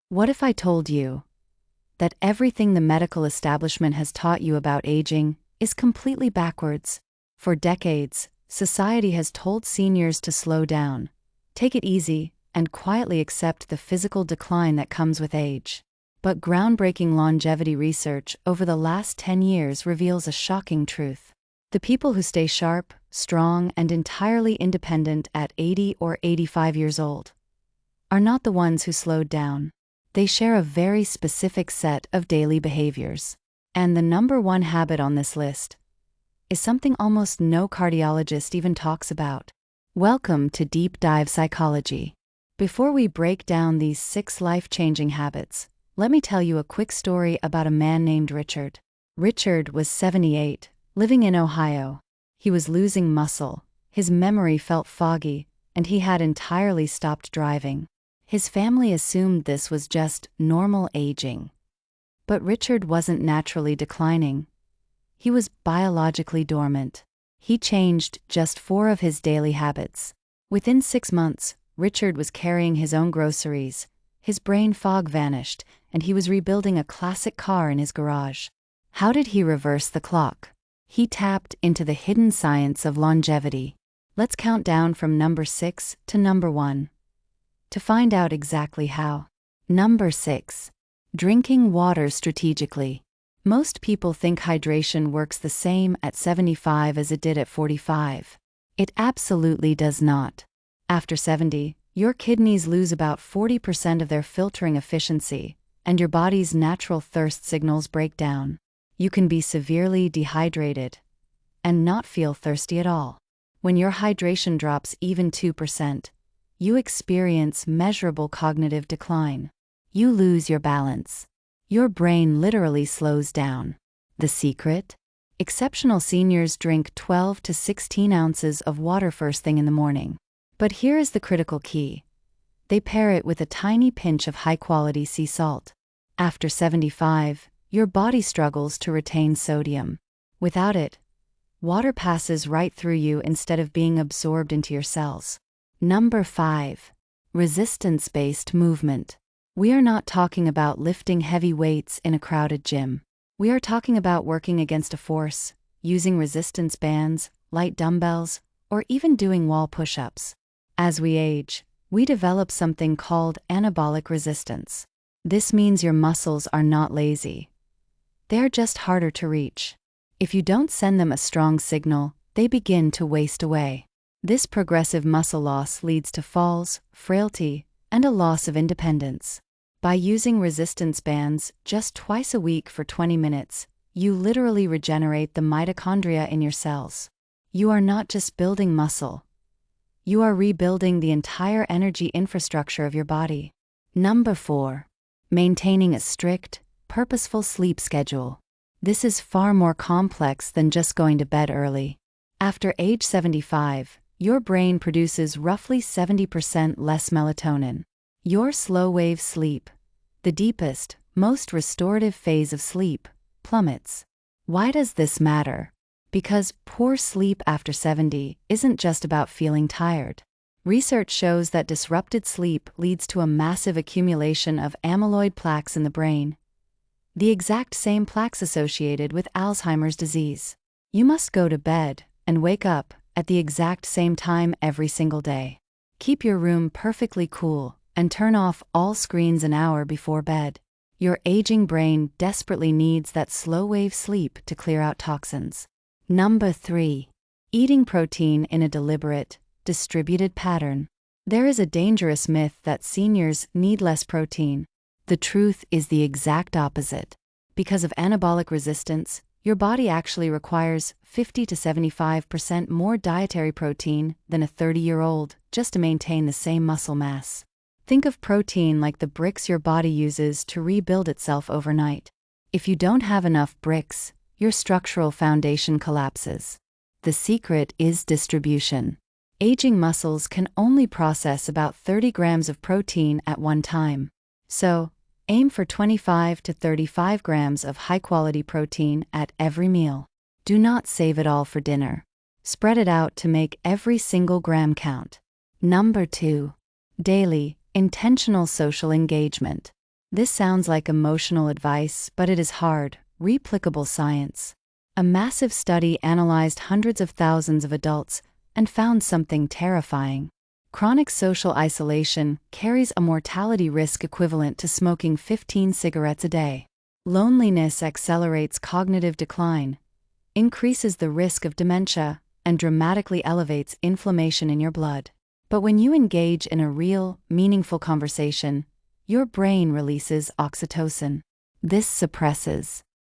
What if I told you that everything the medical establishment has taught you about aging is completely backwards? For decades, society has told seniors to slow down, take it easy, and quietly accept the physical decline that comes with age. But groundbreaking longevity research over the last 10 years reveals a shocking truth. The people who stay sharp, strong, and entirely independent at 80 or 85 years old are not the ones who slowed down. They share a very specific set of daily behaviors. And the number one habit on this list is something almost no cardiologist even talks about. Welcome to Deep Dive Psychology. Before we break down these 6 life-changing habits, let me tell you a quick story about a man named Richard. Richard was 78, living in Ohio. He was losing muscle, his memory felt foggy, and he had entirely stopped driving. His family assumed this was just normal aging. But Richard wasn't naturally declining. He was biologically dormant. He changed just 4 of his daily habits. Within 6 months, Richard was carrying his own groceries, his brain fog vanished, and he was rebuilding a classic car in his garage. How did he reverse the clock? He tapped into the hidden science of longevity. Let's count down from number 6 to number 1 to find out exactly how. Number 6. Drinking water strategically. Most people think hydration works the same at 75 as it did at 45. It absolutely does not. After 70, your kidneys lose about 40% of their filtering efficiency, and your body's natural thirst signals break down. You can be severely dehydrated and not feel thirsty at all. When your hydration drops even 2%, you experience measurable cognitive decline. You lose your balance. Your brain literally slows down. The secret? Exceptional seniors drink 12 to 16 ounces of water first thing in the morning. But here is the critical key. They pair it with a tiny pinch of high-quality sea salt. After 75, your body struggles to retain sodium. Without it, water passes right through you instead of being absorbed into your cells. Number 5. Resistance-based movement. We are not talking about lifting heavy weights in a crowded gym. We are talking about working against a force, using resistance bands, light dumbbells, or even doing wall push-ups. As we age, we develop something called anabolic resistance. This means your muscles are not lazy. They are just harder to reach. If you don't send them a strong signal, they begin to waste away. This progressive muscle loss leads to falls, frailty, and a loss of independence. By using resistance bands just twice a week for 20 minutes, you literally regenerate the mitochondria in your cells. You are not just building muscle. You are rebuilding the entire energy infrastructure of your body. Number 4. Maintaining a strict, purposeful sleep schedule. This is far more complex than just going to bed early. After age 75, your brain produces roughly 70% less melatonin. Your slow-wave sleep, the deepest, most restorative phase of sleep, plummets. Why does this matter? Because poor sleep after 70 isn't just about feeling tired. Research shows that disrupted sleep leads to a massive accumulation of amyloid plaques in the brain, the exact same plaques associated with Alzheimer's disease. You must go to bed and wake up at the exact same time every single day. Keep your room perfectly cool and turn off all screens an hour before bed. Your aging brain desperately needs that slow-wave sleep to clear out toxins. Number 3. Eating protein in a deliberate, distributed pattern. There is a dangerous myth that seniors need less protein. The truth is the exact opposite. Because of anabolic resistance, your body actually requires 50 to 75% more dietary protein than a 30-year-old just to maintain the same muscle mass. Think of protein like the bricks your body uses to rebuild itself overnight. If you don't have enough bricks, your structural foundation collapses. The secret is distribution. Aging muscles can only process about 30 grams of protein at one time. So, aim for 25 to 35 grams of high-quality protein at every meal. Do not save it all for dinner. Spread it out to make every single gram count. Number 2. Daily, intentional social engagement. This sounds like emotional advice, but it is hard, replicable science. A massive study analyzed hundreds of thousands of adults and found something terrifying. Chronic social isolation carries a mortality risk equivalent to smoking 15 cigarettes a day. Loneliness accelerates cognitive decline, increases the risk of dementia, and dramatically elevates inflammation in your blood. But when you engage in a real, meaningful conversation, your brain releases oxytocin. This suppresses